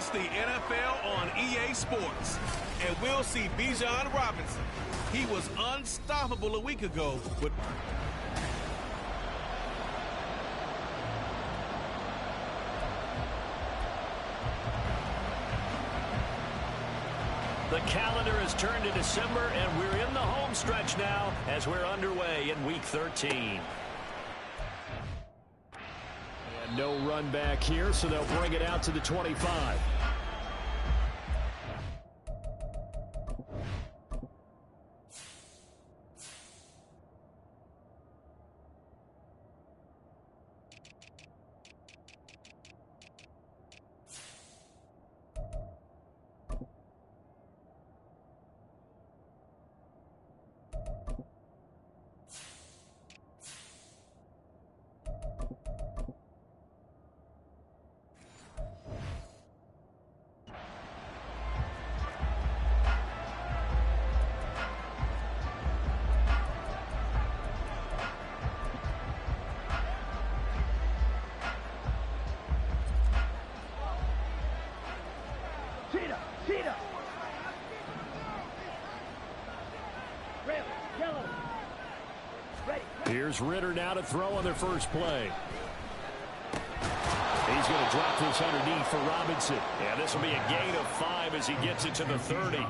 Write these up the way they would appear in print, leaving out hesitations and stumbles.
Watch the NFL on EA Sports, and we'll see Bijan Robinson. He was unstoppable a week ago, but the calendar has turned to December, and we're in the home stretch now as we're underway in Week 13. And no run back here, so they'll bring it out to the 25. Here's Ritter now to throw on their first play. He's going to drop this underneath for Robinson. Yeah, this will be a gain of 5 as he gets it to the 30.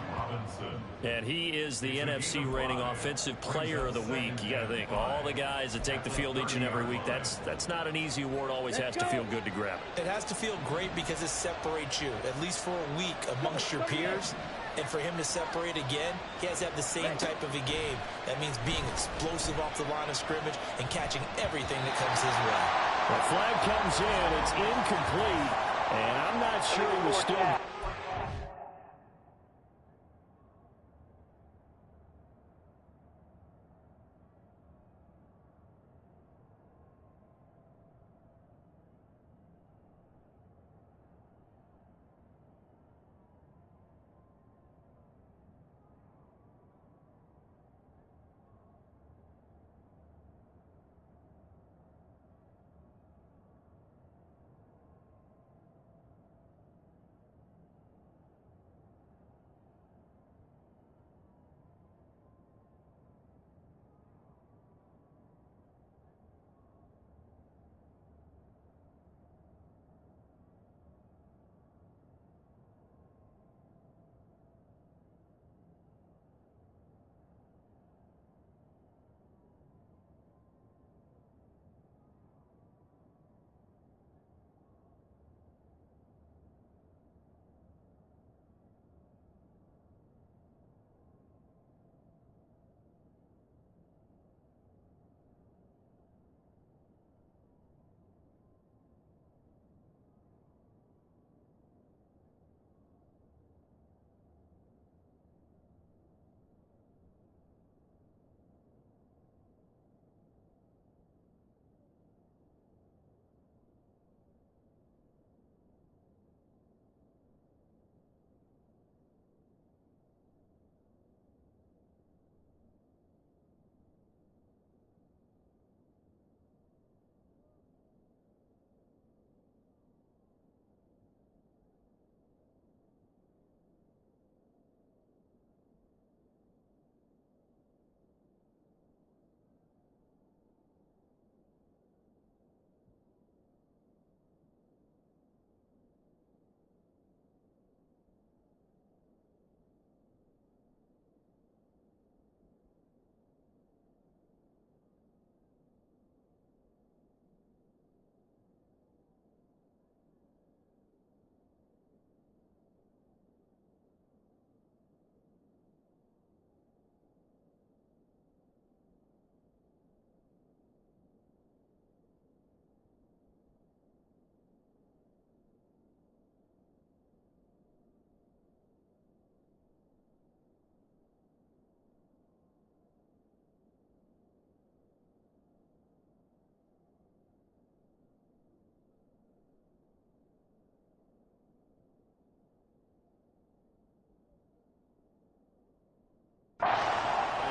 And he is the NFC rating offensive player of the week. You got to think, all the guys that take the field each and every week, that's not an easy award. Always has to feel good to grab it. It has to feel great because it separates you, at least for a week, amongst your peers. And for him to separate again, he has to have the same type of a game. That means being explosive off the line of scrimmage and catching everything that comes his way. The flag comes in. It's incomplete. And I'm not sure he was still...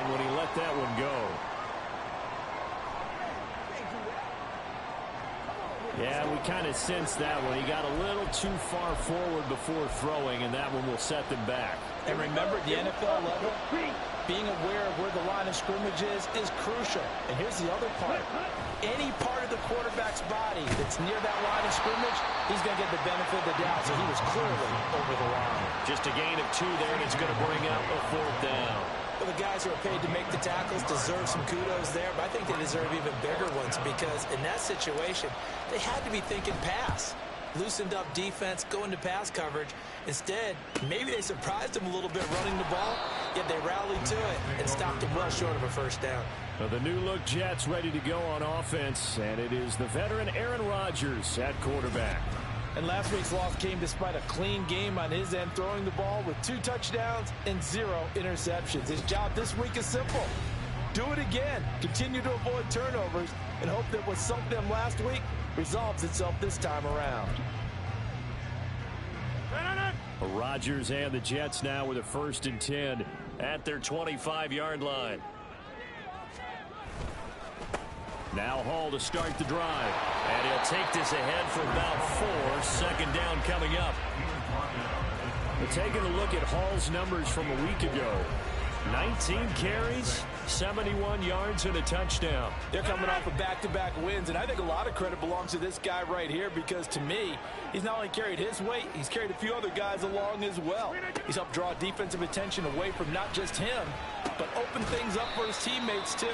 And when he let that one go. Yeah, we kind of sensed that one. He got a little too far forward before throwing, and that one will set them back. And remember, at the NFL level, being aware of where the line of scrimmage is crucial. And here's the other part. Any part of the quarterback's body that's near that line of scrimmage, he's going to get the benefit of the doubt. So he was clearly over the line. Just a gain of 2 there, and it's going to bring up a 4th down. Well, the guys who are paid to make the tackles deserve some kudos there, but I think they deserve even bigger ones because in that situation, they had to be thinking pass. Loosened up defense, going to pass coverage. Instead, maybe they surprised him a little bit running the ball, yet they rallied to it and stopped him well short of a 1st down. Well, the new-look Jets ready to go on offense, and it is the veteran Aaron Rodgers at quarterback. And last week's loss came despite a clean game on his end, throwing the ball with 2 touchdowns and 0 interceptions. His job this week is simple. Do it again. Continue to avoid turnovers and hope that what sunk them last week resolves itself this time around. Rodgers and the Jets now with a 1st and 10 at their 25-yard line. Now Hall to start the drive. And he'll take this ahead for about 4. 2nd down coming up. We're taking a look at Hall's numbers from a week ago. 19 carries, 71 yards, and a touchdown. They're coming off of back-to-back wins, and I think a lot of credit belongs to this guy right here because, to me, he's not only carried his weight, he's carried a few other guys along as well. He's helped draw defensive attention away from not just him, but open things up for his teammates, too.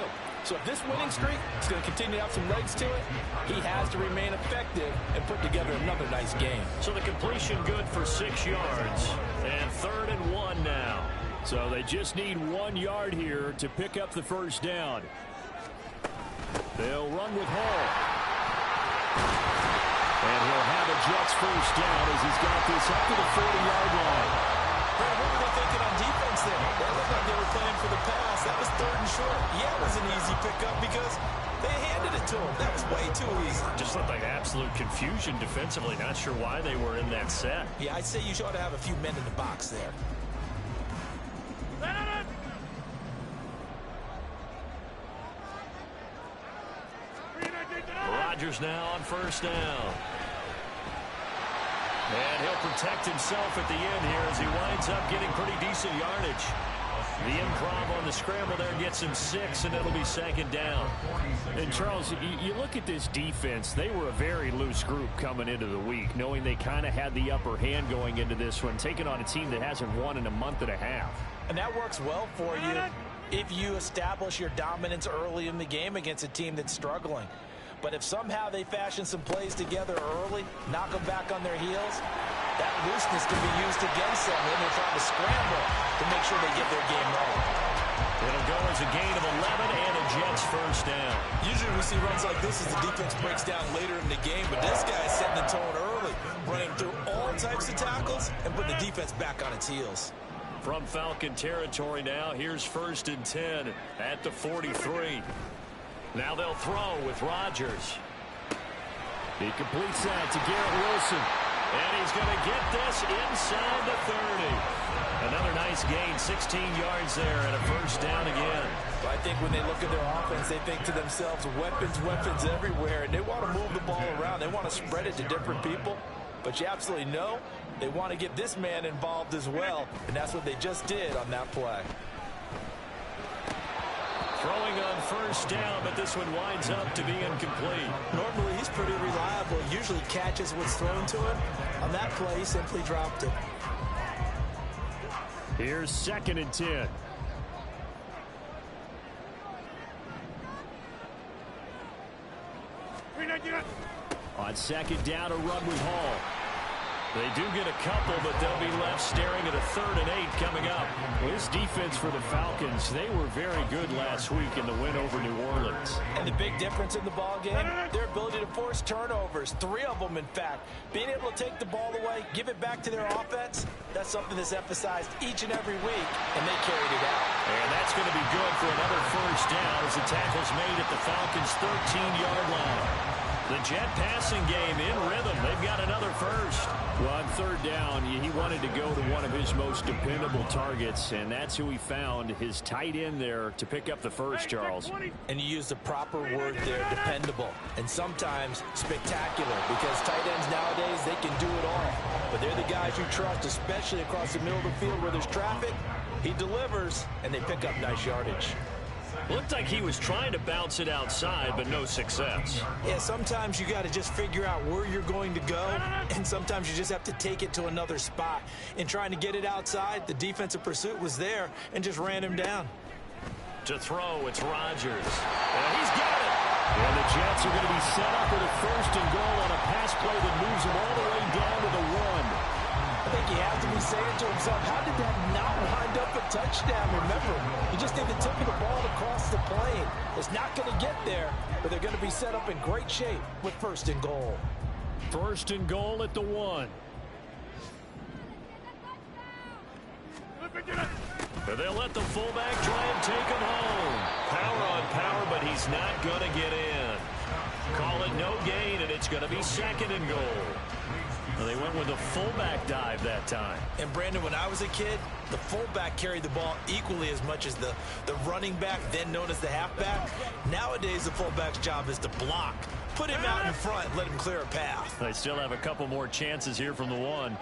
So if this winning streak is going to continue to have some legs to it, he has to remain effective and put together another nice game. So the completion good for 6 yards, and 3rd and 1 now. So they just need 1 yard here to pick up the 1st down. They'll run with Hall. And he'll have a Jets 1st down as he's got this up to the 40-yard line. What were they thinking on defense there? That looked like they were playing for the pass. That was 3rd and short. Yeah, it was an easy pickup because they handed it to him. That was way too easy. Just looked like absolute confusion defensively. Not sure why they were in that set. Yeah, I'd say you ought to have a few men in the box there. Rodgers now on 1st down. And he'll protect himself at the end here as he winds up getting pretty decent yardage. The improv on the scramble there gets him 6, and it'll be 2nd down. And, Charles, you look at this defense, they were a very loose group coming into the week, knowing they kind of had the upper hand going into this one, taking on a team that hasn't won in a month and a half. And that works well for you if you establish your dominance early in the game against a team that's struggling. But if somehow they fashion some plays together early, knock them back on their heels, that looseness can be used against them when they're trying to scramble to make sure they get their game right. It'll go as a gain of 11 and a Jets 1st down. Usually we see runs like this as the defense breaks down later in the game, but this guy is setting the tone early, running through all types of tackles and putting the defense back on its heels. From Falcon territory now, here's 1st and 10 at the 43. Now they'll throw with Rodgers. He completes that to Garrett Wilson. And he's going to get this inside the 30. Another nice gain, 16 yards there, and a 1st down again. But I think when they look at their offense, they think to themselves, weapons everywhere, and they want to move the ball around. They want to spread it to different people. But you absolutely know they want to get this man involved as well, and that's what they just did on that play. Throwing on 1st down, but this one winds up to be incomplete. Normally, he's pretty reliable. Usually catches what's thrown to him. On that play, he simply dropped it. Here's 2nd and 10. On 2nd down, a run with Hall. They do get a couple, but they'll be left staring at a 3rd and 8 coming up. Well, this defense for the Falcons, they were very good last week in the win over New Orleans. And the big difference in the ball game, their ability to force turnovers, 3 of them, in fact. Being able to take the ball away, give it back to their offense, that's something that's emphasized each and every week, and they carried it out. And that's going to be good for another 1st down as the tackle's made at the Falcons' 13-yard line. The Jet passing game in rhythm. They've got another first. Well, on third down, he wanted to go to one of his most dependable targets, and that's who he found, his tight end there, to pick up the first, Charles. And you use the proper word there, dependable, and sometimes spectacular, because tight ends nowadays, they can do it all. But they're the guys you trust, especially across the middle of the field where there's traffic. He delivers, and they pick up nice yardage. Looked like he was trying to bounce it outside, but no success. Yeah, sometimes you got to just figure out where you're going to go, and sometimes you just have to take it to another spot. In trying to get it outside, the defensive pursuit was there and just ran him down. To throw, it's Rodgers. And he's got it. And the Jets are going to be set up with a first and goal on a pass play that moves them all the way down to the 1. I think he has to be saying to himself, how did that not wind up a touchdown? Remember, he just did the tip of the ball across the plane. It's not going to get there, but they're going to be set up in great shape with first and goal. First and goal at the 1. But they'll let the fullback try and take him home. Power on power, but he's not going to get in. Call it no gain, and it's going to be second and goal. Well, they went with a fullback dive that time. And, Brandon, when I was a kid, the fullback carried the ball equally as much as the running back, then known as the halfback. Nowadays, the fullback's job is to block. Put him out in front and let him clear a path. They still have a couple more chances here from the 1.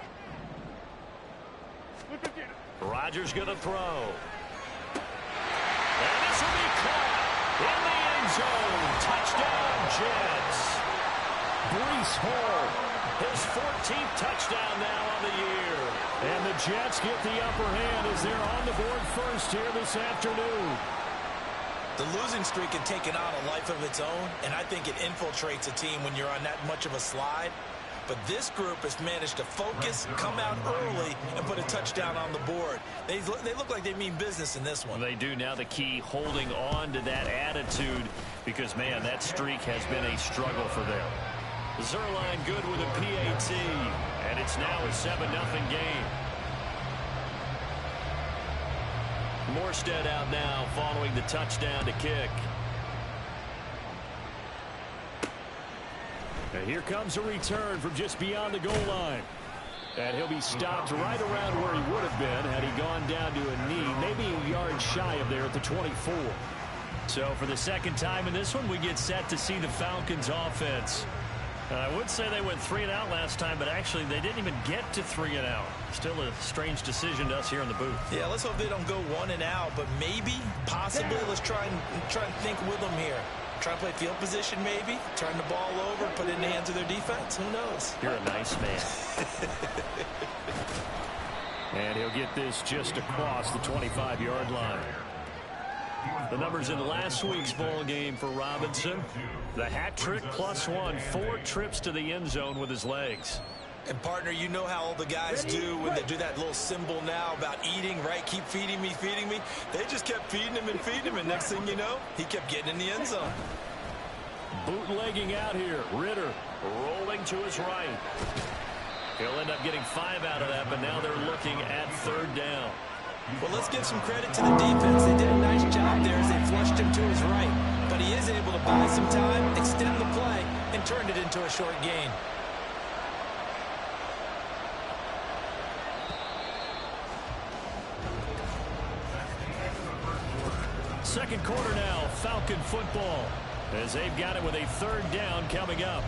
Rodgers going to throw. And this will be caught in the end zone. Touchdown, Jets. Breece Hall. His 14th touchdown now on the year. And the Jets get the upper hand as they're on the board first here this afternoon. The losing streak had taken on a life of its own, and I think it infiltrates a team when you're on that much of a slide. But this group has managed to focus, come out early, and put a touchdown on the board. They look like they mean business in this one. They do. Now the key, holding on to that attitude, because, man, that streak has been a struggle for them. Zerline good with a PAT, and it's now a 7-0 game. Morstead out now following the touchdown to kick. And here comes a return from just beyond the goal line. And he'll be stopped right around where he would have been had he gone down to a knee, maybe a yard shy of there at the 24. So for the second time in this one, we get set to see the Falcons offense. I would say they went 3 and out last time, but actually they didn't even get to 3 and out. Still a strange decision to us here in the booth. Yeah, let's hope they don't go 1 and out, but maybe, possibly, let's try and think with them here. Try and play field position maybe, turn the ball over, put it in the hands of their defense. Who knows? You're a nice man. And he'll get this just across the 25-yard line. The numbers in last week's ball game for Robinson. The hat trick +1, 4 trips to the end zone with his legs. And, partner, you know how all the guys do when they do that little symbol now about eating, right? Keep feeding me, feeding me. They just kept feeding him and feeding him, and next thing you know, he kept getting in the end zone. Bootlegging out here. Ritter rolling to his right. He'll end up getting 5 out of that, but now they're looking at 3rd down. Well, let's give some credit to the defense. They did a nice job there as they flushed him to his right. But he is able to buy some time, extend the play, and turn it into a short gain. Second quarter now, Falcon football, as they've got it with a 3rd down coming up.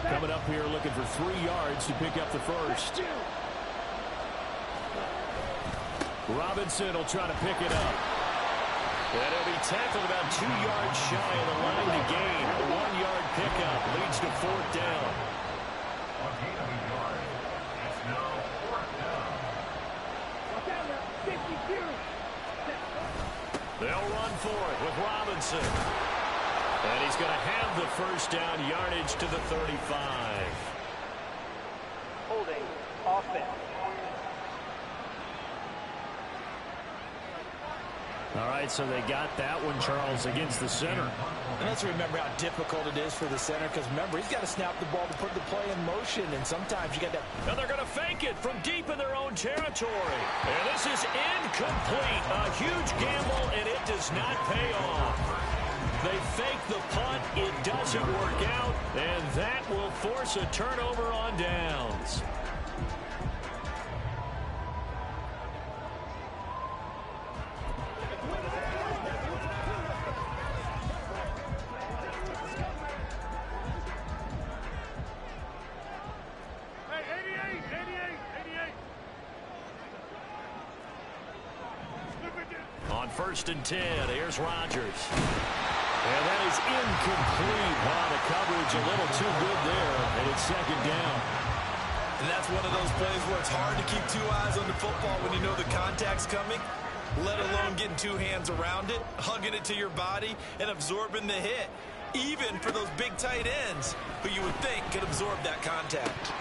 Coming up here looking for 3 yards to pick up the first. Robinson will try to pick it up. And he'll be tackled about 2 yards shy of the line to gain. A 1-yard pickup leads to 4th down. They'll run for it with Robinson. And he's going to have the first down, yardage to the 35. Holding offense. All right, so they got that one, Charles, against the center. And let's remember how difficult it is for the center, because remember, he's got to snap the ball to put the play in motion, and sometimes you got to... And they're going to fake it from deep in their own territory. And this is incomplete. A huge gamble, and it does not pay off. They fake the punt. It doesn't work out, and that will force a turnover on downs. On 1st and 10, here's Rodgers. And that is incomplete. Wow, the coverage a little too good there, and it's 2nd down. And that's one of those plays where it's hard to keep 2 eyes on the football when you know the contact's coming, let alone getting 2 hands around it, hugging it to your body, and absorbing the hit, even for those big tight ends who you would think could absorb that contact.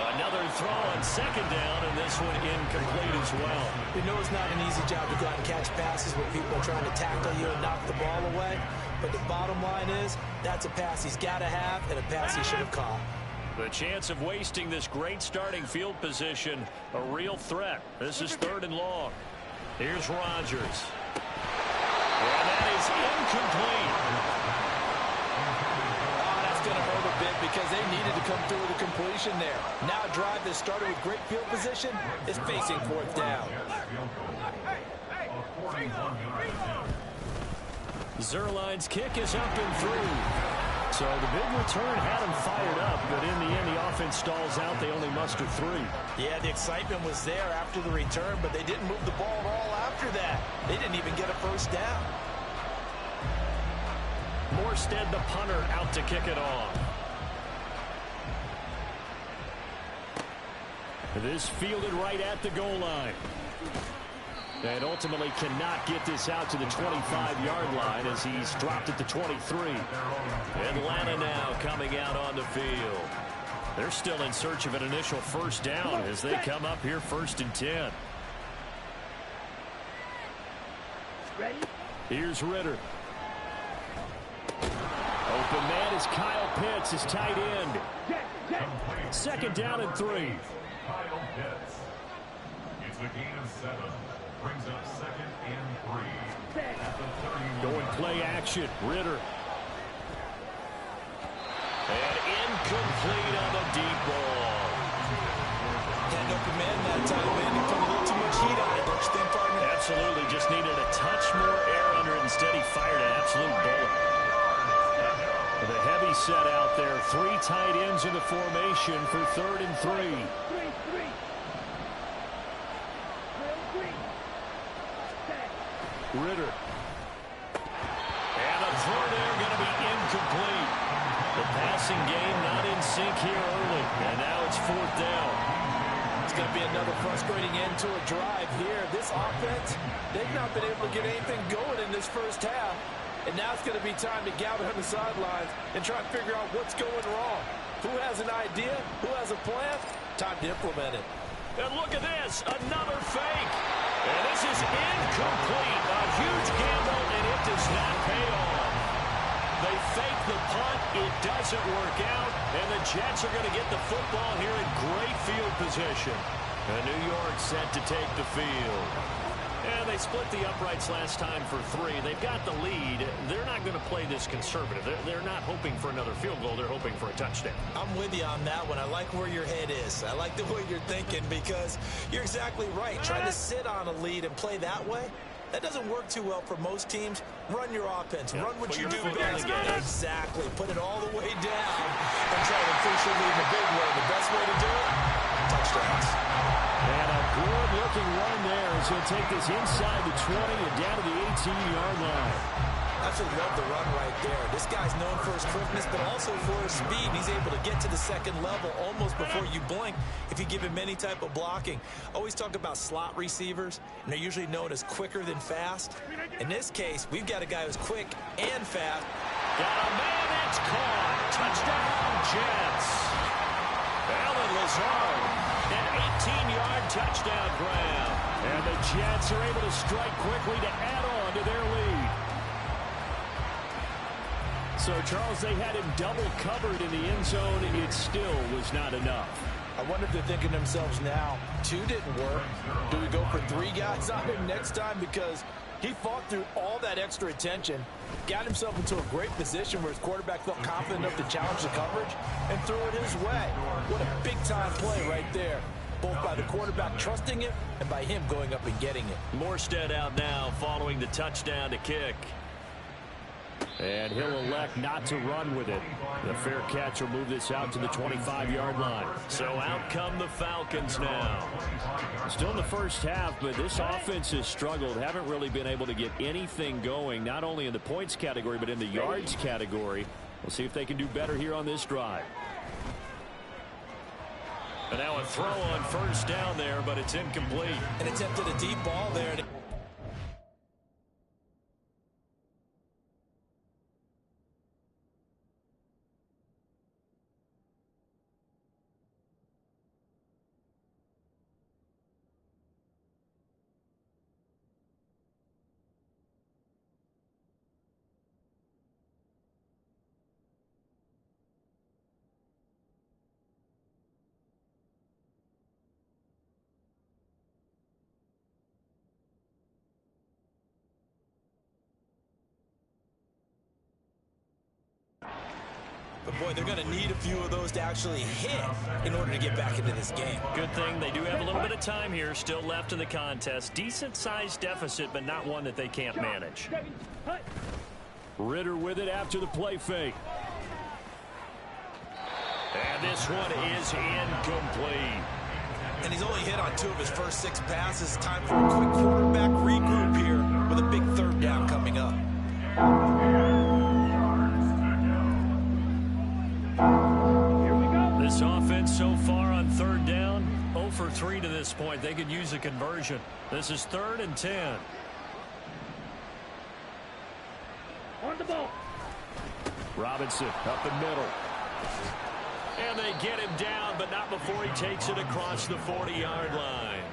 Another throw on 2nd down, and this one incomplete as well. You know it's not an easy job to go out and catch passes when people are trying to tackle you and knock the ball away. But the bottom line is, that's a pass he's got to have and a pass he should have caught. The chance of wasting this great starting field position, a real threat. This is 3rd and long. Here's Rodgers. And that is incomplete. Going to hurt a bit because they needed to come through with a completion there. Now a drive that started with great field position is facing 4th down. Zuerlein's kick is up and through. So the big return had him fired up, but in the end the offense stalls out. They only muster 3. Yeah, the excitement was there after the return, but they didn't move the ball at all after that. They didn't even get a 1st down. Morstead, the punter, out to kick it off. This fielded right at the goal line. And ultimately cannot get this out to the 25-yard line as he's dropped at the 23. Atlanta now coming out on the field. They're still in search of an initial 1st down as they come up here 1st and 10. Ready? Here's Ritter. Open man is Kyle Pitts, his tight end. 2nd down and 3. Kyle Pitts. It's a gain of 7. Brings up 2nd and 3. At the 31. Going play action. Ritter. And incomplete on the deep ball. Had an open man that time, man. He put a little too much heat on it, don't you think, partner? Absolutely. Just needed a touch more air under it. Instead, he fired an absolute bullet. The heavy set out there. 3 tight ends in the formation for 3rd and 3. Ritter. And a throw there going to be incomplete. The passing game not in sync here early. And now it's 4th down. It's going to be another frustrating end to a drive here. This offense, they've not been able to get anything going in this 1st half. And now it's going to be time to gather on the sidelines and try and figure out what's going wrong. Who has an idea? Who has a plan? Time to implement it. And look at this. Another fake. And this is incomplete. A huge gamble, and it does not pay off. They fake the punt. It doesn't work out. And the Jets are going to get the football here in great field position. And New York set to take the field. And they split the uprights last time for 3. They've got the lead. They're not going to play this conservative. They're not hoping for another field goal. They're hoping for a touchdown. I'm with you on that one. I like where your head is. I like the way you're thinking because you're exactly right. Trying to sit on a lead and play that way, that doesn't work too well for most teams. Run your offense. Run what you do best. Exactly. Put it all the way down and try to push your lead in a big way. The best way to do it, touchdowns. And a good-looking run there as he'll take this inside the 20 and down to the 18-yard line. I absolutely love the run right there. This guy's known for his quickness, but also for his speed. He's able to get to the 2nd level almost before you blink if you give him any type of blocking. Always talk about slot receivers, and they're usually known as quicker than fast. In this case, we've got a guy who's quick and fast. Got a man that's caught. Touchdown, Jets. Allen Lazard. An 18-yard touchdown grab. And the Jets are able to strike quickly to add on to their lead. So, Charles, they had him double covered in the end zone, and it still was not enough. I wonder if they're thinking to themselves now, 2 didn't work. Do we go for 3 guys on him next time? Because he fought through all that extra attention, got himself into a great position where his quarterback felt confident enough to challenge the coverage and threw it his way. What a big-time play right there, both by the quarterback trusting it and by him going up and getting it. Morstead out now following the touchdown to kick. And he'll elect not to run with it. The fair catch will move this out to the 25-yard line. So out come the Falcons now. Still in the first half, but this offense has struggled. Haven't really been able to get anything going, not only in the points category, but in the yards category. We'll see if they can do better here on this drive. And now a throw on first down there, but it's incomplete. And attempted a deep ball there. But, boy, they're going to need a few of those to actually hit in order to get back into this game. Good thing they do have a little bit of time here still left in the contest. Decent-sized deficit, but not one that they can't manage. Ritter with it after the play fake. And this one is incomplete. And he's only hit on 2 of his first 6 passes. Time for a quick quarterback regroup here with a big 3rd down coming up. This offense so far on 3rd down, 0 for 3 to this point. They could use a conversion. This is 3rd and 10. On the ball. Robinson up the middle. And they get him down, but not before he takes it across the 40-yard line.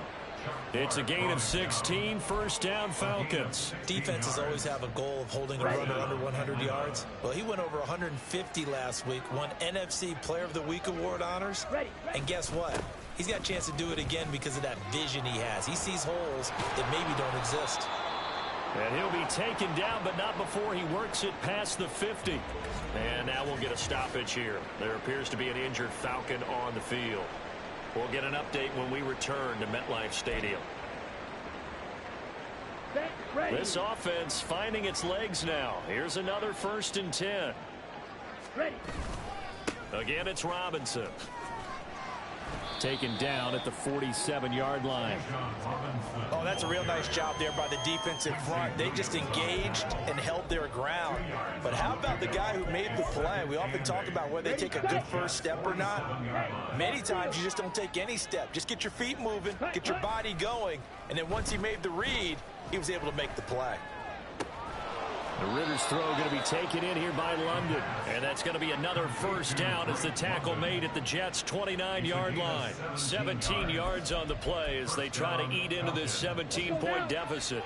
It's a gain of 16, 1st down Falcons. Defenses always have a goal of holding a runner under 100 yards. Well, he went over 150 last week, won NFC Player of the Week award honors. And guess what? He's got a chance to do it again because of that vision he has. He sees holes that maybe don't exist. And he'll be taken down, but not before he works it past the 50. And now we'll get a stoppage here. There appears to be an injured Falcon on the field. We'll get an update when we return to MetLife Stadium. This offense finding its legs now. Here's another 1st and 10. Ready. Again, it's Robinson. Taken down at the 47-yard line. Oh, that's a real nice job there by the defensive front. They just engaged and held their ground. But how about the guy who made the play? We often talk about whether they take a good first step or not. Many times you just don't take any step. Just get your feet moving, get your body going, and then once he made the read, he was able to make the play. The Ritter's throw going to be taken in here by London. And that's going to be another 1st down as the tackle made at the Jets' 29-yard line. 17 yards on the play as they try to eat into this 17-point deficit.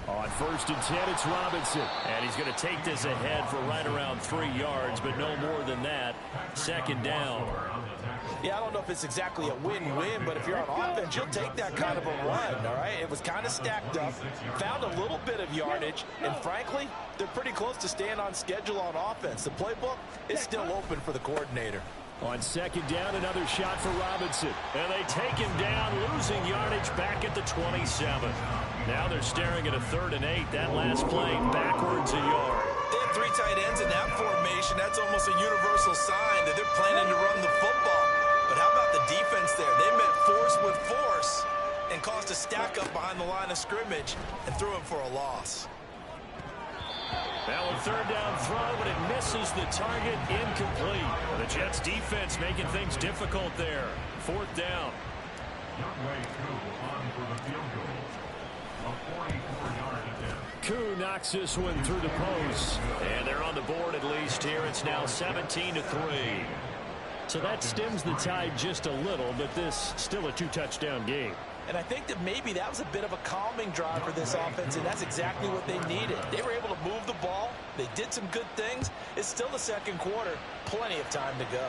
On 1st and 10, it's Robinson. And he's going to take this ahead for right around 3 yards, but no more than that. 2nd down. Yeah, I don't know if it's exactly a win-win, but if you're on offense, you'll take that kind of a run, all right? It was kind of stacked up, found a little bit of yardage, and frankly, they're pretty close to staying on schedule on offense. The playbook is still open for the coordinator. On 2nd down, another shot for Robinson. And they take him down, losing yardage back at the 27. Now they're staring at a 3rd and 8. That last play backwards a yard. They have 3 tight ends in that formation. That's almost a universal sign that they're planning to run the football. But how about the defense there? They met force with force and caused a stack up behind the line of scrimmage and threw him for a loss. Now a 3rd down throw, but it misses the target, incomplete. The Jets defense making things difficult there. 4th down. Koo knocks this one through the post. And they're on the board at least here. It's now 17-3. So that stems the tide just a little, but this still a 2-touchdown game. And I think that maybe that was a bit of a calming drive for this offense, and that's exactly what they needed. They were able to move the ball. They did some good things. It's still the second quarter. Plenty of time to go.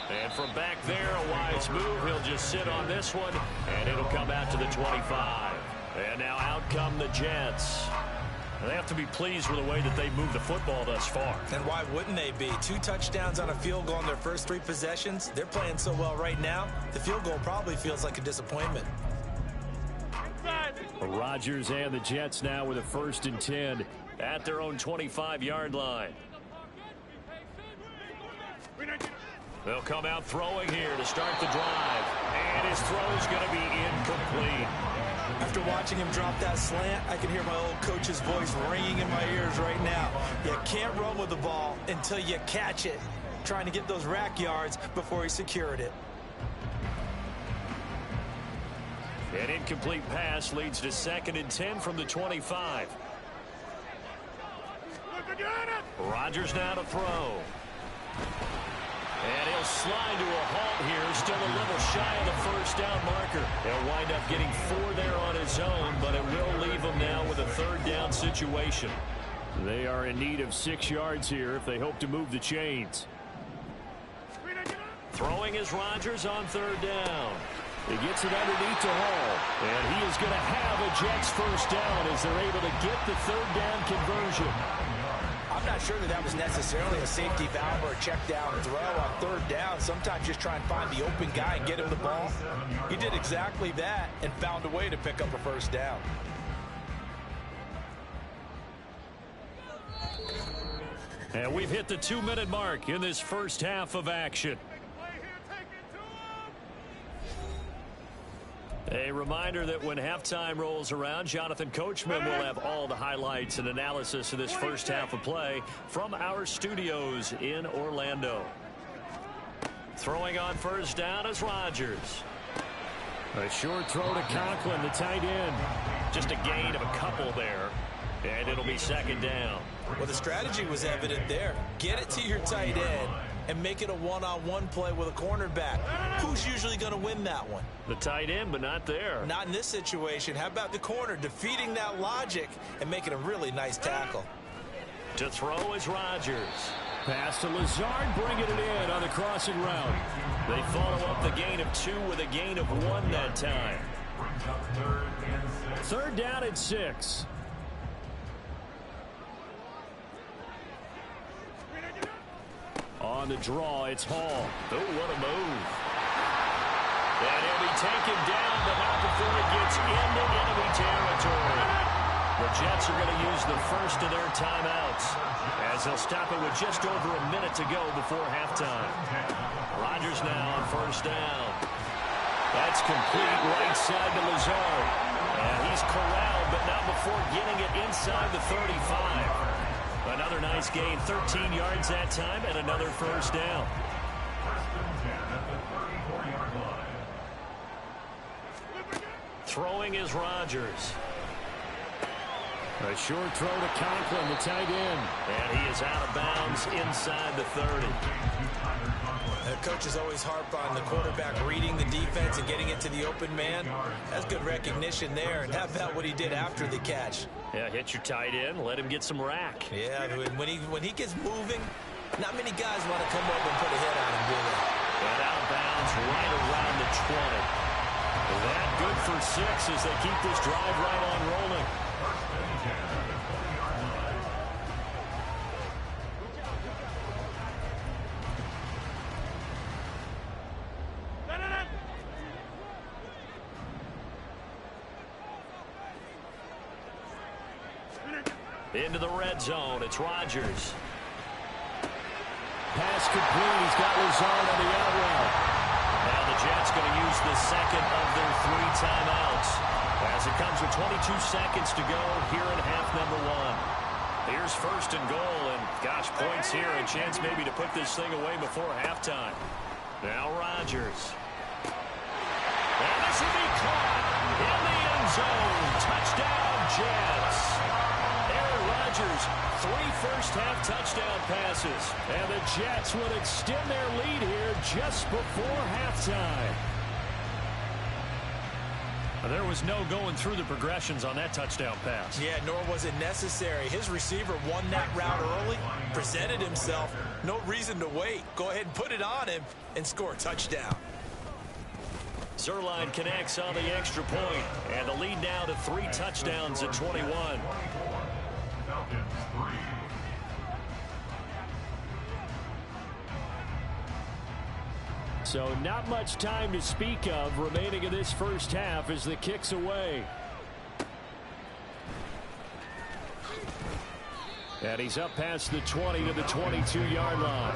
And from back there, a wise move. He'll just sit on this one, and it'll come out to the 25. And now out come the Jets. They have to be pleased with the way that they moved the football thus far. And why wouldn't they be? 2 touchdowns on a field goal in their first 3 possessions. They're playing so well right now, the field goal probably feels like a disappointment. Rodgers and the Jets now with a 1st and 10 at their own 25-yard line. They'll come out throwing here to start the drive. And his throw's going to be incomplete. After watching him drop that slant, I can hear my old coach's voice ringing in my ears right now. You can't run with the ball until you catch it. Trying to get those rack yards before he secured it. An incomplete pass leads to 2nd and 10 from the 25. Rodgers now to throw. And he'll slide to a halt here, still a little shy of the 1st down marker. He'll wind up getting 4 there on his own, but it will leave him now with a 3rd down situation. They are in need of 6 yards here if they hope to move the chains. Throwing is Rodgers on 3rd down. He gets it underneath to Hall. And he is going to have a Jets 1st down as they're able to get the 3rd down conversion. I'm not sure that was necessarily a safety valve or a check down throw on 3rd down. Sometimes just try and find the open guy and get him the ball. He did exactly that and found a way to pick up a 1st down. And we've hit the 2-minute mark in this first half of action. A reminder that when halftime rolls around, Jonathan Coachman will have all the highlights and analysis of this first half of play from our studios in Orlando. Throwing on 1st down is Rodgers. A short throw to Conklin, the tight end. Just a gain of a couple there. And it'll be 2nd down. Well, the strategy was evident there. Get it to your tight end and make it a one-on-one play with a cornerback. Who's usually going to win that one? The tight end, but not there. Not in this situation. How about the corner defeating that logic and making a really nice tackle? To throw is Rodgers. Pass to Lazard, bringing it in on the crossing route. They follow up the gain of 2 with a gain of 1 that time. 3rd down and 6. On the draw, it's Hall. Oh, what a move. And he'll be taken down, but not before he gets into enemy territory. The Jets are going to use the first of their timeouts as they'll stop it with just over a minute to go before halftime. Rodgers now on 1st down. That's complete right side to Lazard. And he's corralled, but not before getting it inside the 35. Another nice gain, 13 yards that time, and another 1st down. Throwing is Rodgers. A short throw to Conklin, the tight end. And he is out of bounds inside the 30. The coaches always harp on the quarterback reading the defense and getting it to the open man. That's good recognition there. And how about what he did after the catch? Yeah, hit your tight end, let him get some rack. Yeah, when he gets moving, not many guys want to come up and put a hit on him, do they? And out of bounds right around the 20. That good for 6 as they keep this drive right on rolling. Into the red zone, it's Rodgers. Pass complete, he's got Lazard on the out route. Now the Jets going to use the 2nd of their 3 timeouts as it comes with 22 seconds to go here in half number 1. Here's 1st and goal, and gosh, points here, a chance maybe to put this thing away before halftime. Now Rodgers. And this will be caught in the end zone. Touchdown, first half touchdown passes. And the Jets would extend their lead here just before halftime. There was no going through the progressions on that touchdown pass. Yeah, nor was it necessary. His receiver won that route early, presented himself. No reason to wait. Go ahead and put it on him and score a touchdown. Zerline connects on the extra point, and the lead now to 3 touchdowns at 21. Falcons 3. So not much time to speak of remaining in this first half as the kick's away. And he's up past the 20 to the 22-yard line.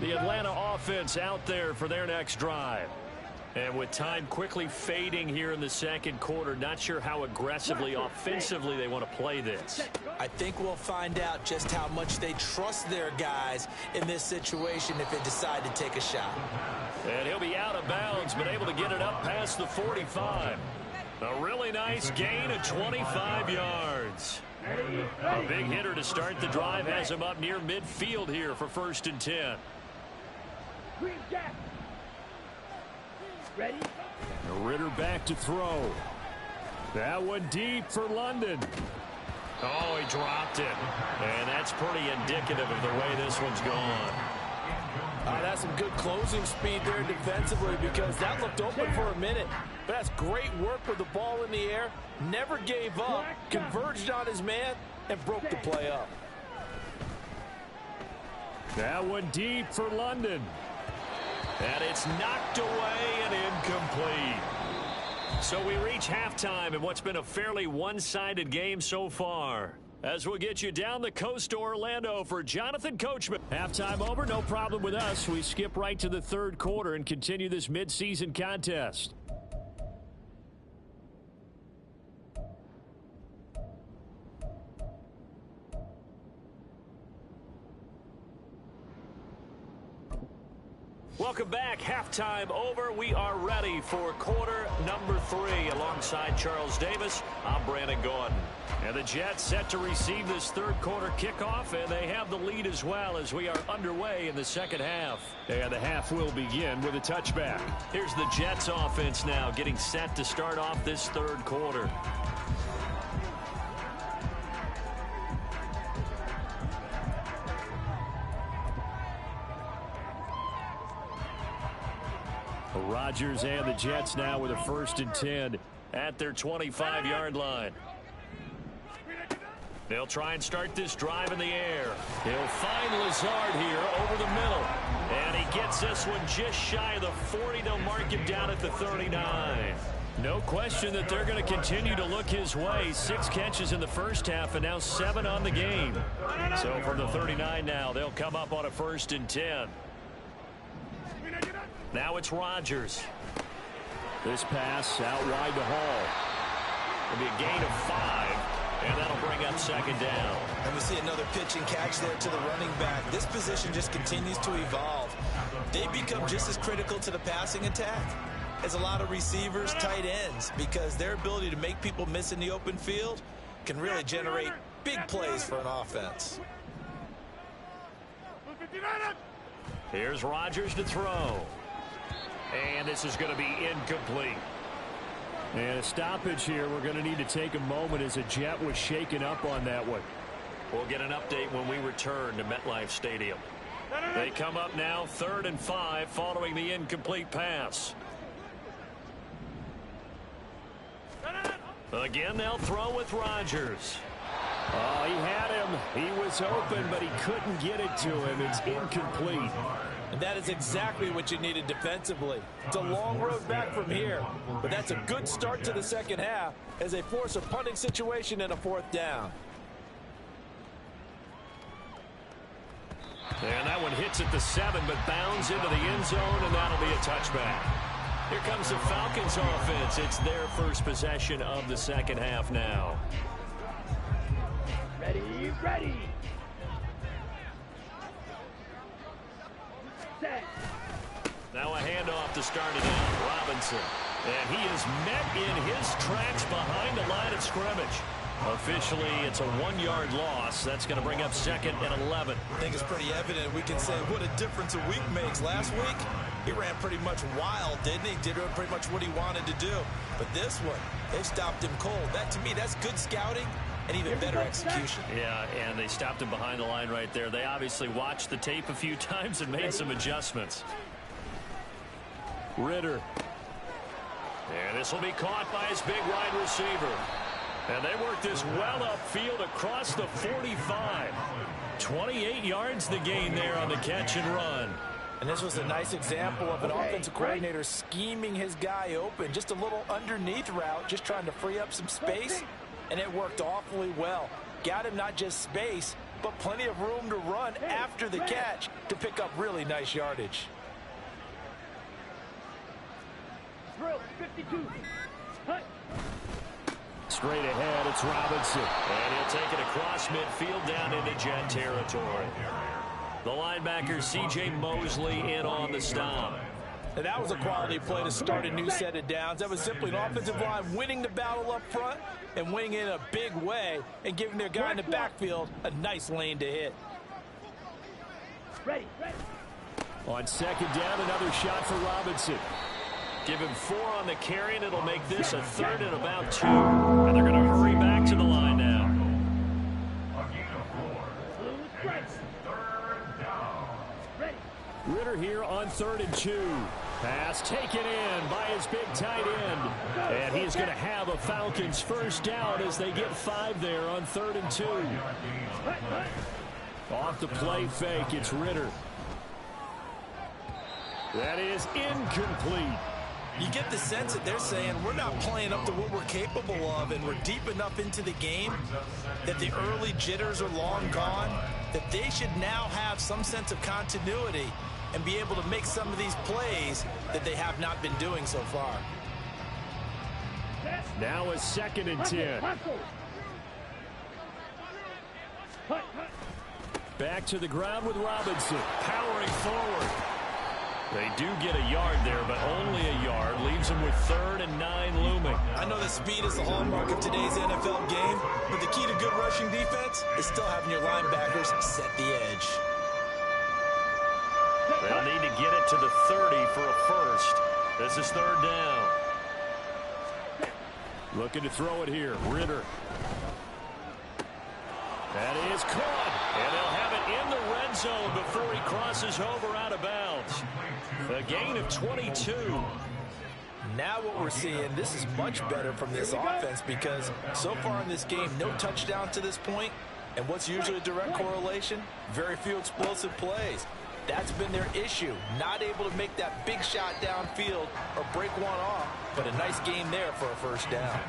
The Atlanta offense out there for their next drive. And with time quickly fading here in the second quarter, not sure how aggressively offensively they want to play this. I think we'll find out just how much they trust their guys in this situation if they decide to take a shot. And he'll be out of bounds, but able to get it up past the 45. A really nice gain of 25 yards. A big hitter to start the drive has him up near midfield here for 1st and 10. Green Jack. Ready? Ritter back to throw. That one deep for London. Oh, he dropped it. And that's pretty indicative of the way this one's gone. That's some good closing speed there defensively because that looked open for a minute. But that's great work with the ball in the air. Never gave up, converged on his man, and broke the play up. That one deep for London. And it's knocked away and incomplete. So we reach halftime in what's been a fairly one-sided game so far. As we'll get you down the coast to Orlando for Jonathan Coachman. Halftime over, no problem with us. We skip right to the third quarter and continue this midseason contest. Welcome back. Halftime over. We are ready for quarter number 3. Alongside Charles Davis, I'm Brandon Gordon. And the Jets set to receive this third quarter kickoff, and they have the lead as well as we are underway in the second half. And the half will begin with a touchback. Here's the Jets offense now getting set to start off this third quarter. Rodgers and the Jets now with a 1st and 10 at their 25-yard line. They'll try and start this drive in the air. He'll find Lazard here over the middle. And he gets this one just shy of the 40. They'll mark him down at the 39. No question that they're going to continue to look his way. 6 catches in the first half and now 7 on the game. So from the 39 now, they'll come up on a 1st and 10. Now it's Rodgers. This pass out wide to Hall. It'll be a gain of 5, and that'll bring up 2nd down. And we see another pitch and catch there to the running back. This position just continues to evolve. They become just as critical to the passing attack as a lot of receivers, tight ends, because their ability to make people miss in the open field can really generate big plays for an offense. Here's Rodgers to throw. And this is going to be incomplete. And a stoppage here. We're going to need to take a moment as a Jet was shaken up on that one. We'll get an update when we return to MetLife Stadium. They come up now 3rd and 5 following the incomplete pass. Again, they'll throw with Rodgers. Oh, he had him. He was open, but he couldn't get it to him. It's incomplete. And that is exactly what you needed defensively. It's a long road back from here, but that's a good start to the second half as they force a punting situation and a 4th down. And that one hits at the 7, but bounds into the end zone, and that'll be a touchback. Here comes the Falcons offense. It's their first possession of the second half now. Ready, ready. Now a handoff to start it out. Robinson. And he is met in his tracks behind the line of scrimmage. Officially, it's a 1-yard loss. That's going to bring up 2nd and 11. I think it's pretty evident. We can say what a difference a week makes. Last week, he ran pretty much wild, didn't he? Did pretty much what he wanted to do. But this one, they stopped him cold. That, to me, that's good scouting and even better execution. Yeah, and they stopped him behind the line right there. They obviously watched the tape a few times and made some adjustments. Ritter. And this will be caught by his big wide receiver. And they work this well upfield across the 45. 28 yards the gain there on the catch and run. And this was a nice example of an offensive coordinator scheming his guy open. Just a little underneath route, just trying to free up some space. And it worked awfully well. Got him not just space, but plenty of room to run after the catch to pick up really nice yardage. Drill 52. Hut. Straight ahead, it's Robinson. And he'll take it across midfield down into jet territory. The linebacker, C.J. Mosley, in on the stop. And that was a quality play to start a new set of downs. That was simply an offensive line winning the battle up front and winning in a big way and giving their guy in the backfield a nice lane to hit. Ready. On 2nd down, another shot for Robinson. Give him 4 on the carry, and it'll make this a 3rd and about 2. And they're going to hurry back to the line now. Ritter here on 3rd and 2. Pass taken in by his big tight end. And he's going to have a Falcons first down as they get 5 there on 3rd and 2. Off the play fake, it's Ritter. That is incomplete. You get the sense that they're saying we're not playing up to what we're capable of, and we're deep enough into the game that the early jitters are long gone, that they should now have some sense of continuity and be able to make some of these plays that they have not been doing so far. Now a 2nd and 10. Back to the ground with Robinson, powering forward. They do get a yard there, but only a yard. Leaves them with 3rd and 9 looming. I know that speed is the hallmark of today's NFL game, but the key to good rushing defense is still having your linebackers set the edge. They'll need to get it to the 30 for a first. This is 3rd down. Looking to throw it here. Ritter. That is caught. And they'll have it in the red zone before he crosses over out of bounds. A gain of 22. Now what we're seeing, this is much better from this offense because so far in this game, no touchdown to this point. And what's usually a direct correlation? Very few explosive plays. That's been their issue. Not able to make that big shot downfield or break one off. But a nice game there for a first down.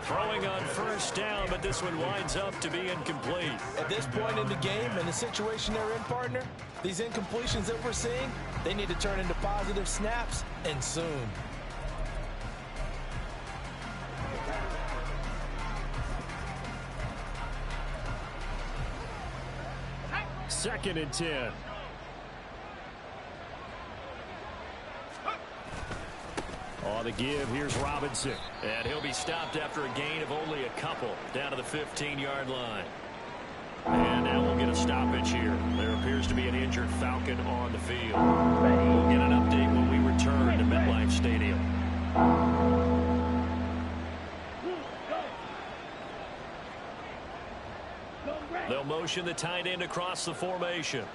Throwing on first down, but this one winds up to be incomplete. At this point in the game and the situation they're in, partner, these incompletions that we're seeing, they need to turn into positive snaps, and soon. Second and 10. On the give, here's Robinson. And he'll be stopped after a gain of only a couple down to the 15-yard line. And now we'll get a stoppage here. There appears to be an injured Falcon on the field. We'll get an update when we return to MetLife Stadium. They'll motion the tight end across the formation.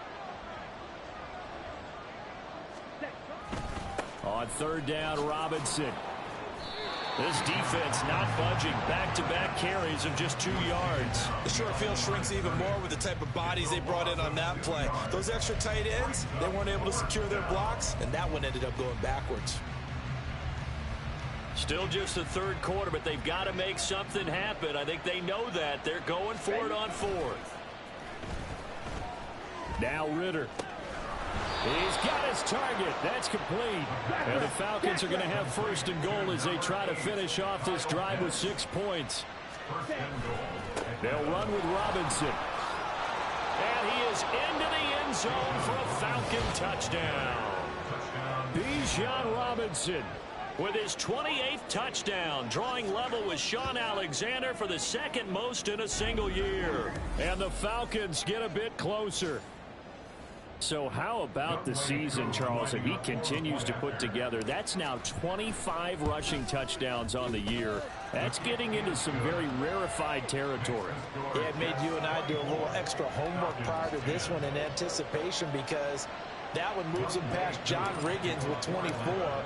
On 3rd down, Robinson. This defense not budging. Back-to-back carries of just 2 yards. The short field shrinks even more with the type of bodies they brought in on that play. Those extra tight ends, they weren't able to secure their blocks, and that one ended up going backwards. Still just the 3rd quarter, but they've got to make something happen. I think they know that. They're going for it on 4th. Now Ritter. He's got his target. That's complete. And the Falcons are going to have 1st and goal as they try to finish off this drive with 6 points. They'll run with Robinson. And he is into the end zone for a Falcon touchdown. Bijan Robinson with his 28th touchdown, drawing level with Sean Alexander for the second most in a single year. And the Falcons get a bit closer. So how about the season, Charles, that he continues to put together? That's now 25 rushing touchdowns on the year. That's getting into some very rarefied territory. Yeah, it made you and I do a little extra homework prior to this one in anticipation, because that one moves him past John Riggins with 24.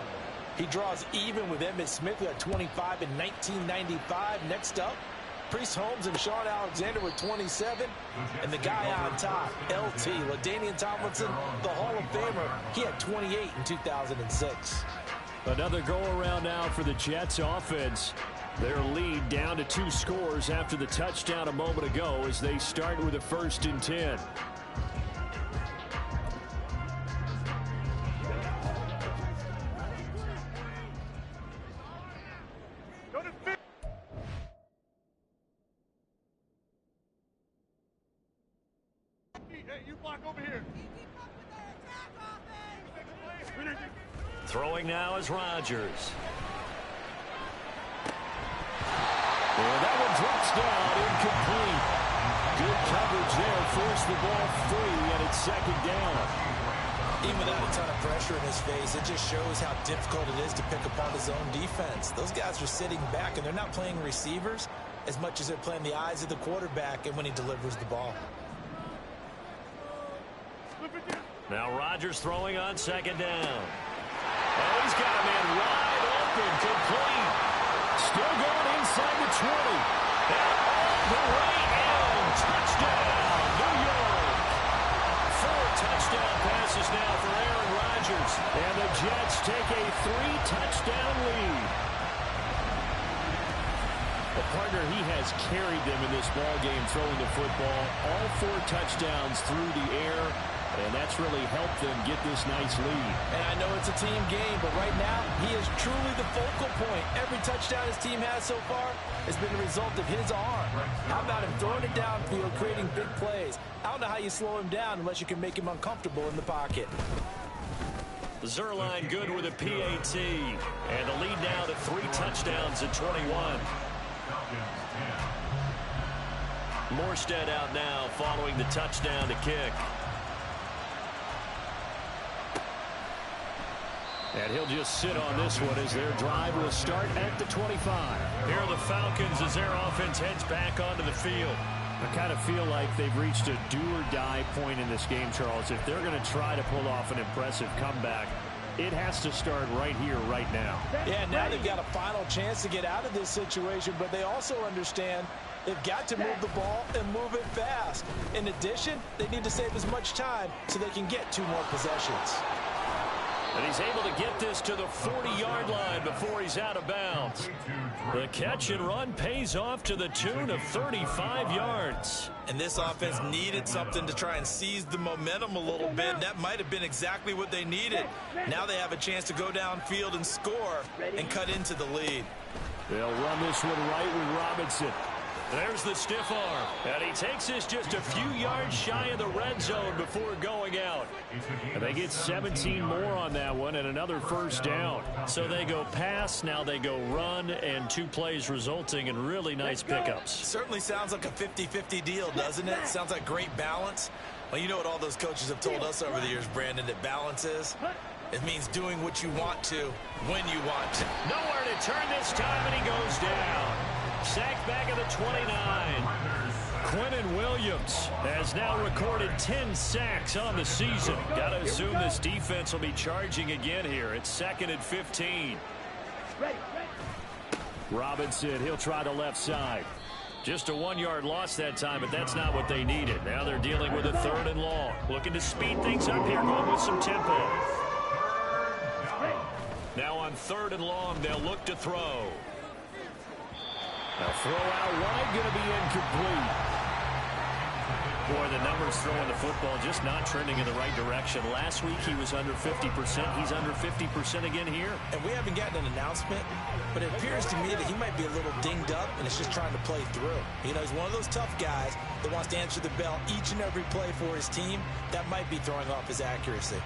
He draws even with Emmitt Smith, who had 25 in 1995. Next up, Priest Holmes and Sean Alexander with 27. And the guy on top, LT, LaDainian Tomlinson, the Hall of Famer, he had 28 in 2006. Another go-around now for the Jets offense. Their lead down to 2 scores after the touchdown a moment ago as they start with a 1st and 10. Throwing now is Rodgers. And that one drops down, incomplete. Good coverage there, forced the ball free, and it's 2nd down. Even without a ton of pressure in his face, it just shows how difficult it is to pick apart his own defense. Those guys are sitting back, and they're not playing receivers as much as they're playing the eyes of the quarterback and when he delivers the ball. Now Rodgers throwing on 2nd down. Oh, he's got a man wide open, complete. Still going inside the 20. And all the way in. Touchdown, New York. 4 touchdown passes now for Aaron Rodgers. And the Jets take a 3-touchdown lead. A partner, he has carried them in this ball game, throwing the football. All 4 touchdowns through the air. And that's really helped them get this nice lead. And I know it's a team game, but right now, he is truly the focal point. Every touchdown his team has so far has been the result of his arm. How about him throwing it downfield, creating big plays? I don't know how you slow him down unless you can make him uncomfortable in the pocket. Zerline good with a PAT. And the lead now to 3 touchdowns at 21. Morstead out now following the touchdown to kick. And he'll just sit on this one as their drive will start at the 25. Here are the Falcons as their offense heads back onto the field. I kind of feel like they've reached a do-or-die point in this game, Charles. If they're going to try to pull off an impressive comeback, it has to start right here, right now. Yeah, now they've got a final chance to get out of this situation, but they also understand they've got to move the ball and move it fast. In addition, they need to save as much time so they can get 2 more possessions. And he's able to get this to the 40-yard line before he's out of bounds. The catch and run pays off to the tune of 35 yards. And this offense needed something to try and seize the momentum a little bit. That might have been exactly what they needed. Now they have a chance to go downfield and score and cut into the lead. They'll run this one right with Robinson. There's the stiff arm. And he takes this just a few yards shy of the red zone before going out. And they get 17 more on that one and another 1st down. So they go pass, now they go run, and 2 plays resulting in really nice pickups. Certainly sounds like a 50-50 deal, doesn't it? Sounds like great balance. Well, you know what all those coaches have told us over the years, Brandon, that balance is? It means doing what you want to, when you want to. Nowhere to turn this time, and he goes down. Sacked back at the 29. Quinnen Williams has now recorded 10 sacks on the season. Got to assume this defense will be charging again here. It's 2nd and 15. Robinson, he'll try the left side. Just a 1-yard loss that time, but that's not what they needed. Now they're dealing with a 3rd and long. Looking to speed things up here, going with some tempo. Now on 3rd and long, they'll look to throw. Now throw out wide, going to be incomplete. Boy, the numbers throwing the football just not trending in the right direction. Last week he was under 50%. He's under 50% again here. And we haven't gotten an announcement, but it appears to me that he might be a little dinged up and is just trying to play through. You know, he's one of those tough guys that wants to answer the bell each and every play for his team. That might be throwing off his accuracy.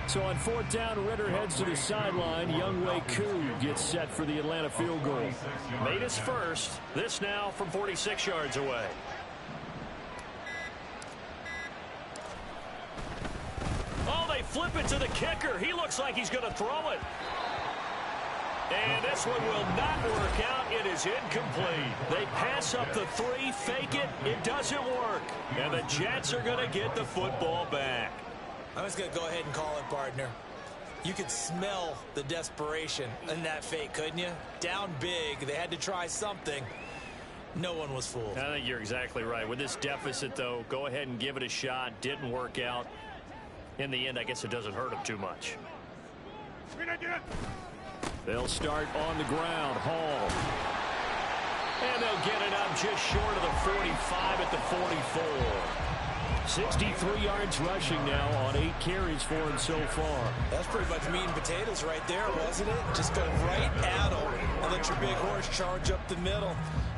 So on fourth down, Ritter heads to the sideline. Younghoe Koo gets set for the Atlanta field goal. Made his first. This now from 46 yards away. Oh, they flip it to the kicker. He looks like he's going to throw it. And this one will not work out. It is incomplete. They pass up the 3, fake it. It doesn't work. And the Jets are going to get the football back. I'm just going to go ahead and call it, partner. You could smell the desperation in that fake, couldn't you? Down big. They had to try something. No one was fooled. I think you're exactly right. With this deficit, though, go ahead and give it a shot. Didn't work out. In the end, I guess it doesn't hurt them too much. They'll start on the ground. Hall. And they'll get it up just short of the 45 at the 44. 63 yards rushing now on 8 carries for him so far. That's pretty much meat and potatoes right there, wasn't it? Just go right at him and let your big horse charge up the middle.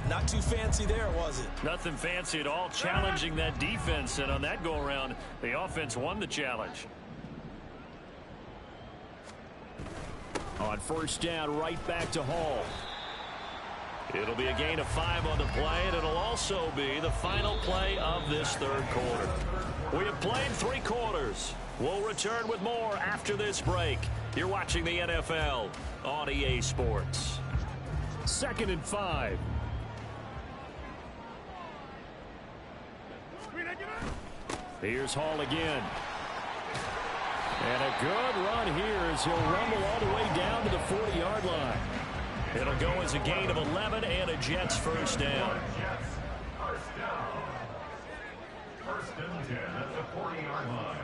Not too fancy there, was it? Nothing fancy at all. Challenging that defense, and on that go-around, the offense won the challenge. On first down, right back to Hall. It'll be a gain of 5 on the play, and it'll also be the final play of this third quarter. We have played 3 quarters. We'll return with more after this break. You're watching the NFL on EA Sports. 2nd and 5. Here's Hall again. And a good run here as he'll rumble all the way down to the 40-yard line. It'll go as a gain of 11 and a Jets first down. First and 10 at the 40-yard line.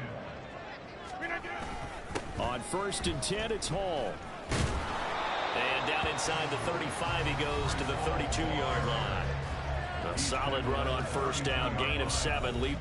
On 1st and 10, it's Hall. And down inside the 35, he goes to the 32-yard line. A solid run on first down, gain of 7, lead.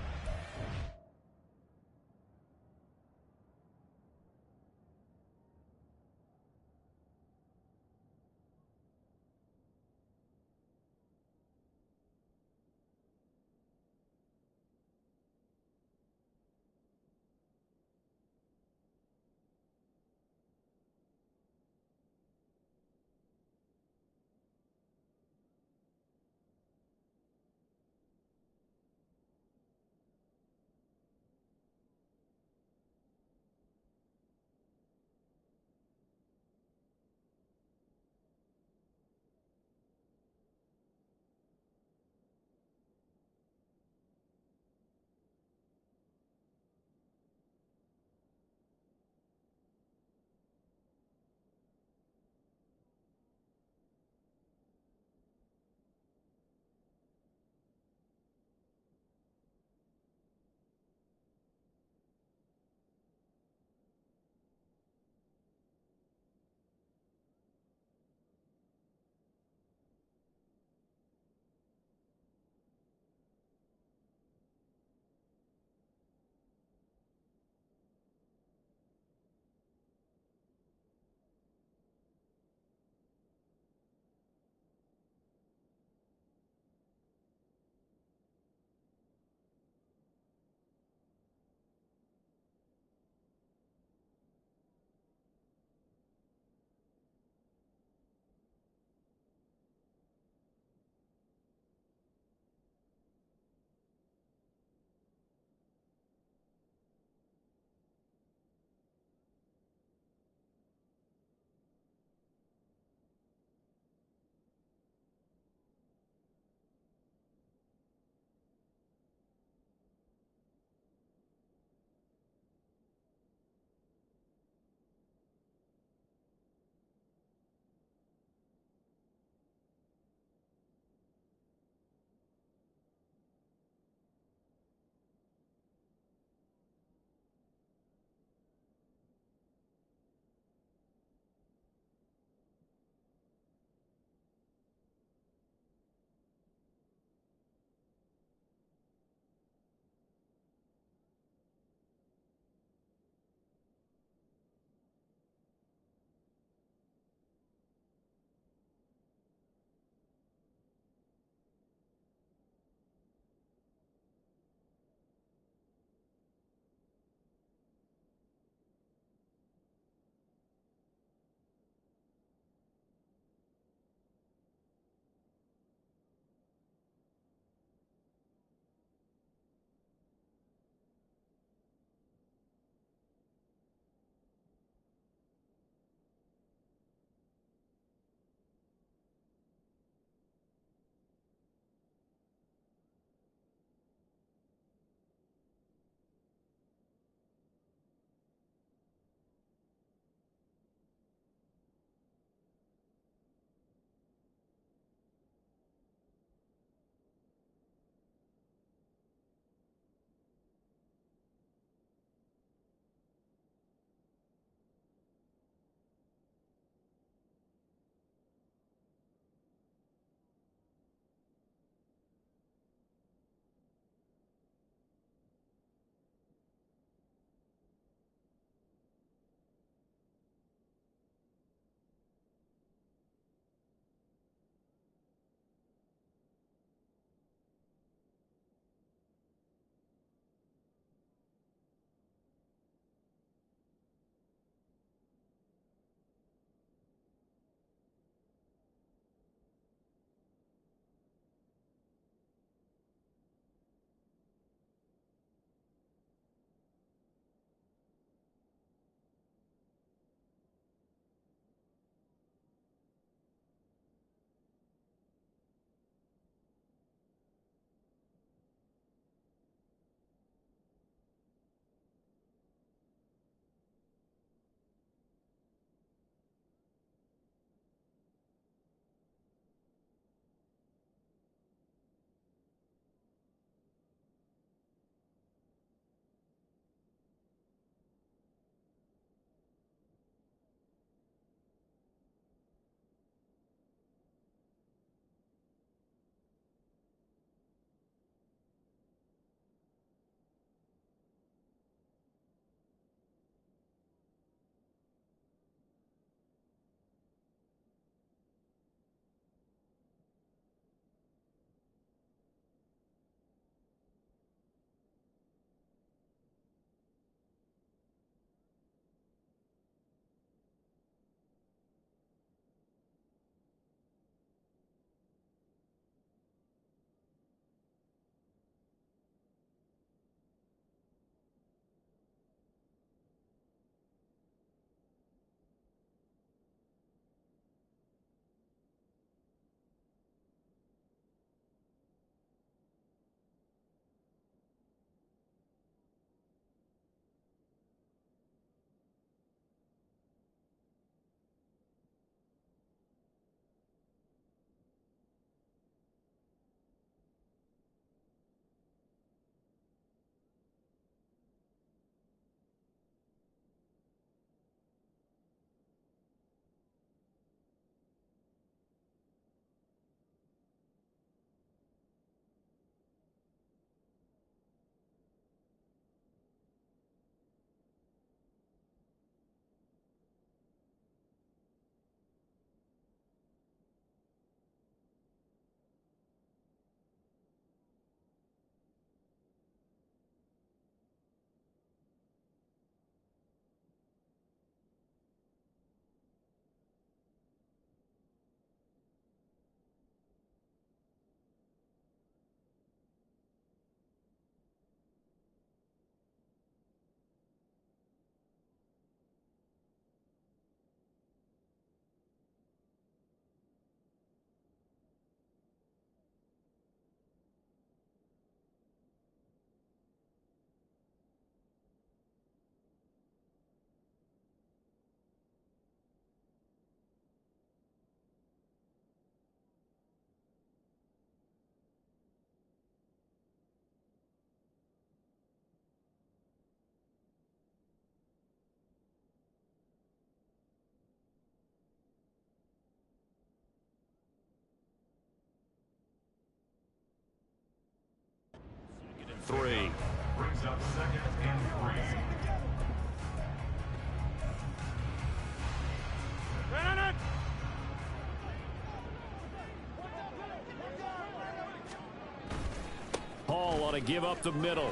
to give up the middle.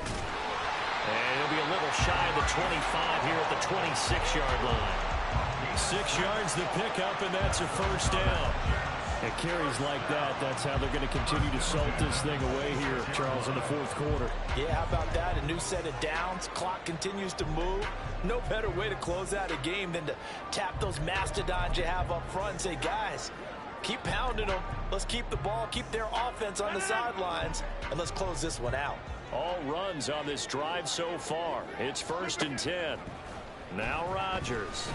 And he'll be a little shy of the 25 here at the 26-yard line. 6 yards the pickup, and that's a first down. And carries like that, that's how they're going to continue to salt this thing away here, Charles, in the fourth quarter. Yeah, how about that? A new set of downs. Clock continues to move. No better way to close out a game than to tap those mastodons you have up front and say, guys, keep pounding them. Let's keep the ball, keep their offense on the sidelines, and let's close this one out. All runs on this drive so far. It's 1st and 10. Now Rodgers.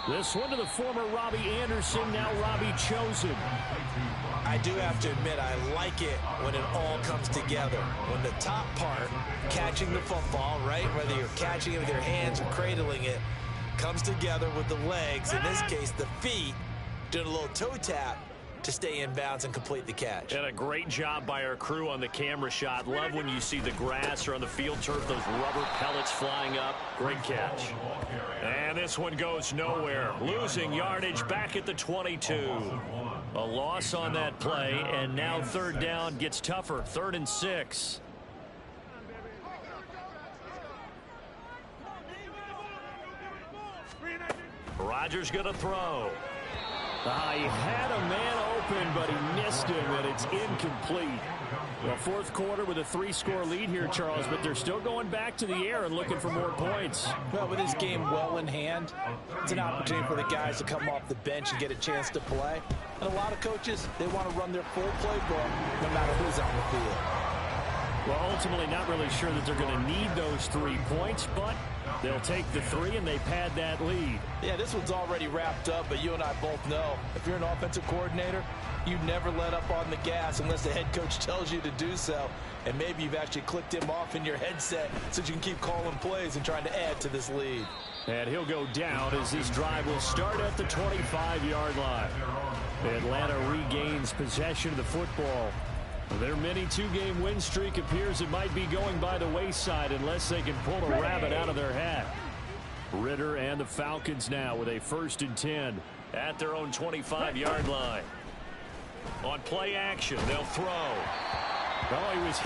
This one to the former Robbie Anderson, now Robbie Chosen. I do have to admit, I like it when it all comes together. When the top part, catching the football, right, whether you're catching it with your hands or cradling it, comes together with the legs, in this case the feet, doing a little toe tap to stay in bounds and complete the catch. And a great job by our crew on the camera shot. Love when you see the grass or on the field turf, those rubber pellets flying up. Great catch. And this one goes nowhere. Losing yardage back at the 22. A loss on that play, and now 3rd down gets tougher. 3rd and 6. Rodgers going to throw. He had a man open, but he missed him, and it's incomplete. Well, fourth quarter with a 3-score lead here, Charles, but they're still going back to the air and looking for more points. Well, with this game well in hand, it's an opportunity for the guys to come off the bench and get a chance to play. And a lot of coaches, they want to run their full playbook no matter who's on the field. Well, ultimately not really sure that they're going to need those 3 points, but they'll take the 3 and they pad that lead. Yeah, this one's already wrapped up, but you and I both know if you're an offensive coordinator, you never let up on the gas unless the head coach tells you to do so. And maybe you've actually clicked him off in your headset so you can keep calling plays and trying to add to this lead. And he'll go down as this drive will start at the 25-yard line. Atlanta regains possession of the football. Their mini 2-game win streak appears it might be going by the wayside unless they can pull a rabbit out of their hat. Ritter and the Falcons now with a 1st and 10 at their own 25-yard line. On play action, they'll throw. Oh, he was